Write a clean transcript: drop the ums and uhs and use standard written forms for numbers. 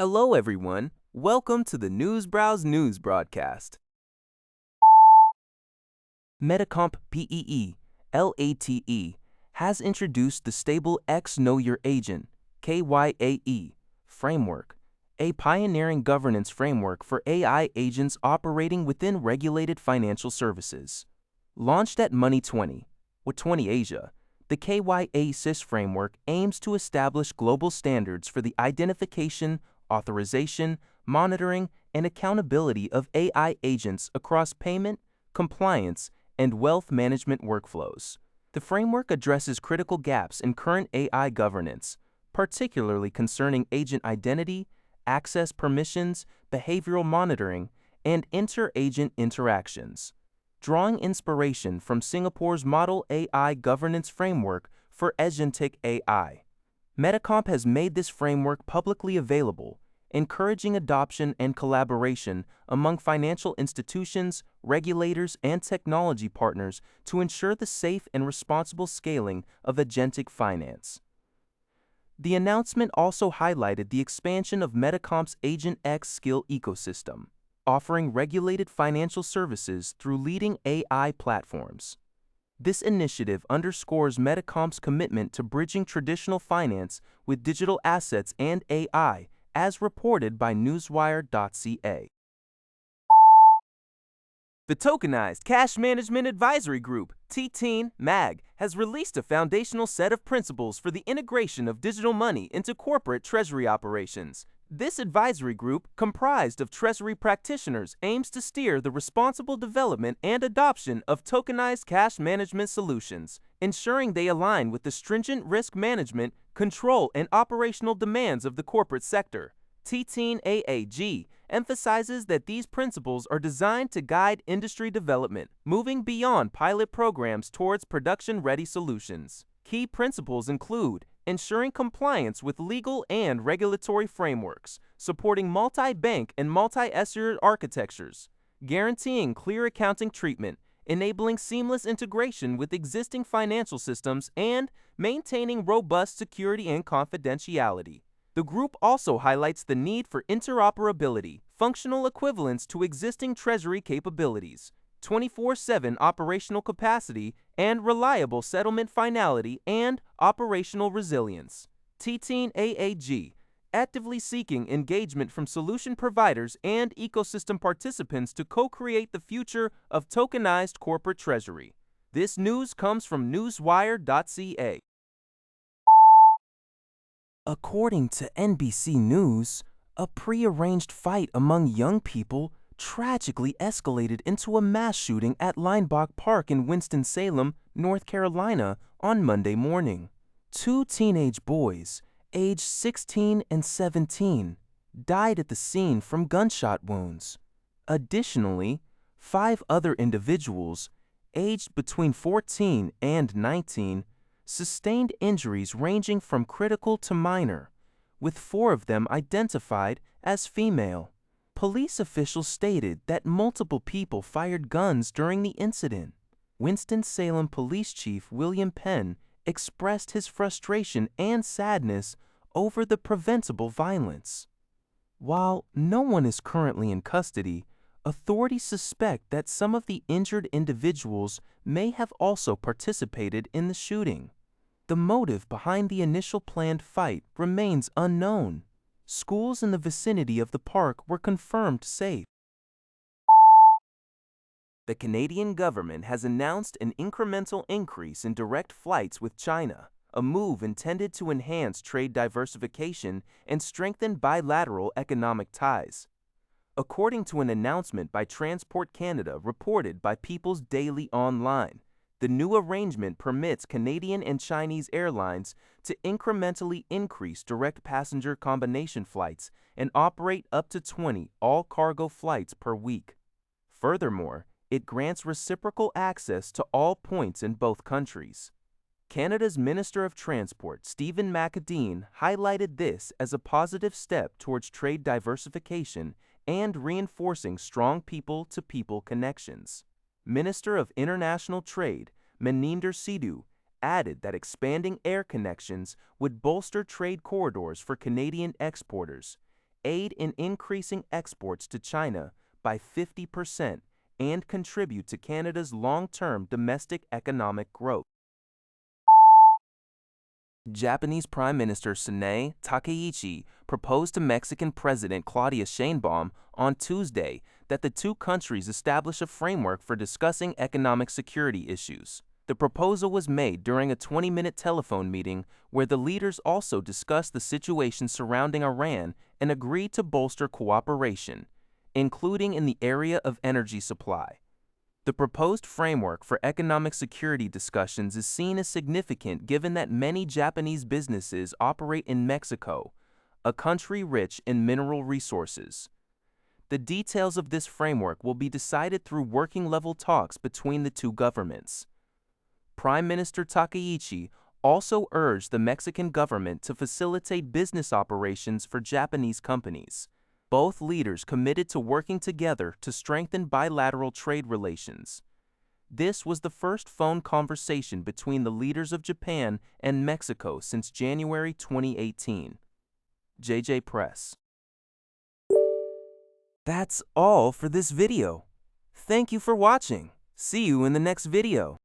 Hello, everyone. Welcome to the News Browse News broadcast. MetaComp PEE, LATE, has introduced the Stable X Know Your Agent, KYAE, framework, a pioneering governance framework for AI agents operating within regulated financial services. Launched at Money20, with 20 Asia, the KYASIS framework aims to establish global standards for the identification, authorization, monitoring, and accountability of AI agents across payment, compliance, and wealth management workflows. The framework addresses critical gaps in current AI governance, particularly concerning agent identity, access permissions, behavioral monitoring, and inter-agent interactions. Drawing inspiration from Singapore's Model AI Governance Framework for Agentic AI, MetaComp has made this framework publicly available, encouraging adoption and collaboration among financial institutions, regulators, and technology partners to ensure the safe and responsible scaling of agentic finance. The announcement also highlighted the expansion of MetaComp's Agent X skill ecosystem, offering regulated financial services through leading AI platforms. This initiative underscores MetaComp's commitment to bridging traditional finance with digital assets and AI, as reported by Newswire.ca. The Tokenized Cash Management Advisory Group, TTEAM-MAG, has released a foundational set of principles for the integration of digital money into corporate treasury operations. This advisory group, comprised of Treasury practitioners, aims to steer the responsible development and adoption of tokenized cash management solutions, ensuring they align with the stringent risk management, control, and operational demands of the corporate sector. TTEAM-AAG emphasizes that these principles are designed to guide industry development, moving beyond pilot programs towards production-ready solutions. Key principles include ensuring compliance with legal and regulatory frameworks, supporting multi-bank and multi-asset architectures, guaranteeing clear accounting treatment, enabling seamless integration with existing financial systems, and maintaining robust security and confidentiality. The group also highlights the need for interoperability, functional equivalence to existing Treasury capabilities, 24/7 operational capacity, and reliable settlement finality and operational resilience. TTEAM-AAG, actively seeking engagement from solution providers and ecosystem participants to co-create the future of tokenized corporate treasury. This news comes from Newswire.ca. According to NBC News, a prearranged fight among young people tragically escalated into a mass shooting at Linebaugh Park in Winston-Salem, North Carolina, on Monday morning. Two teenage boys, aged 16 and 17, died at the scene from gunshot wounds. Additionally, 5 other individuals, aged between 14 and 19, sustained injuries ranging from critical to minor, with 4 of them identified as female. Police officials stated that multiple people fired guns during the incident. Winston-Salem Police Chief William Penn expressed his frustration and sadness over the preventable violence. While no one is currently in custody, authorities suspect that some of the injured individuals may have also participated in the shooting. The motive behind the initial planned fight remains unknown. Schools in the vicinity of the park were confirmed safe. The Canadian government has announced an incremental increase in direct flights with China, a move intended to enhance trade diversification and strengthen bilateral economic ties. According to an announcement by Transport Canada reported by People's Daily Online, the new arrangement permits Canadian and Chinese airlines to incrementally increase direct passenger combination flights and operate up to 20 all-cargo flights per week. Furthermore, it grants reciprocal access to all points in both countries. Canada's Minister of Transport, Stephen McAdeen, highlighted this as a positive step towards trade diversification and reinforcing strong people-to-people connections. Minister of International Trade, Maninder Sidhu, added that expanding air connections would bolster trade corridors for Canadian exporters, aid in increasing exports to China by 50% and contribute to Canada's long-term domestic economic growth. Japanese Prime Minister Sanae Takaichi proposed to Mexican President Claudia Sheinbaum on Tuesday that the two countries establish a framework for discussing economic security issues. The proposal was made during a 20-minute telephone meeting where the leaders also discussed the situation surrounding Iran and agreed to bolster cooperation, including in the area of energy supply. The proposed framework for economic security discussions is seen as significant given that many Japanese businesses operate in Mexico, a country rich in mineral resources. The details of this framework will be decided through working-level talks between the two governments. Prime Minister Takaichi also urged the Mexican government to facilitate business operations for Japanese companies. Both leaders committed to working together to strengthen bilateral trade relations. This was the first phone conversation between the leaders of Japan and Mexico since January 2018. JJ Press. That's all for this video. Thank you for watching. See you in the next video.